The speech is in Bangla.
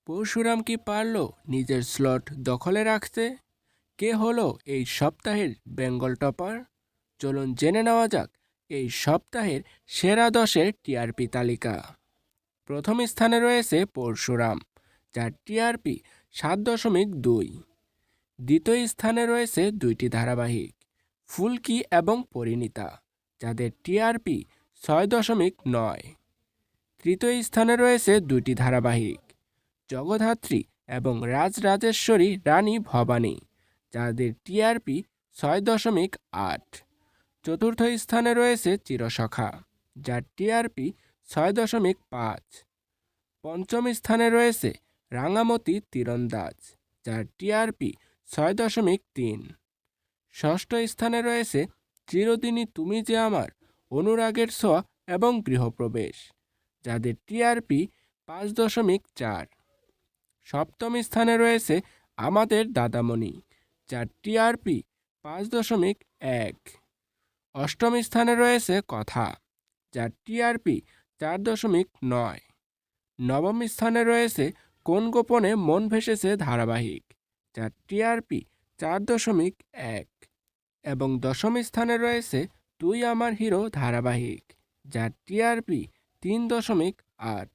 পরশুরাম কি পারল নিজের স্লট দখলে রাখতে? কে হলো এই সপ্তাহের বেঙ্গল টপার? চলুন জেনে নেওয়া যাক এই সপ্তাহের সেরা 10-এর টিআরপি তালিকা। প্রথম স্থানে রয়েছে পরশুরাম, যার টিআরপি 7.2। দ্বিতীয় স্থানে রয়েছে দুইটি ধারাবাহিক, ফুলকি এবং পরিণীতা, যাদের টিআরপি 6.9। তৃতীয় স্থানে রয়েছে দুইটি ধারাবাহিক, জগদ্ধাত্রী এবং রাজরাজেশ্বরী রানী ভবানী, যাদের টিআরপি 6.8। চতুর্থ স্থানে রয়েছে চিরসখা, যার টিআরপি 6.5। পঞ্চম স্থানে রয়েছে রাঙামতি তীরন্দাজ, যার টিআরপি 6.3। ষষ্ঠ স্থানে রয়েছে চিরদিনই তুমি যে আমার, অনুরাগের ছোঁয়া এবং গৃহপ্রবেশ, যাদের টিআরপি 5.4। সপ্তম স্থানে রয়েছে আমাদের দাদামণি, যার টিআরপি 5.1। অষ্টম স্থানে রয়েছে কথা, যার টিআরপি 4.9। নবম স্থানে রয়েছে কোন গোপনে মন ভেসেছে ধারাবাহিক, যার টিআরপি 4.1। এবং দশম স্থানে রয়েছে তুই আমার হিরো ধারাবাহিক, যার টিআরপি 3.8।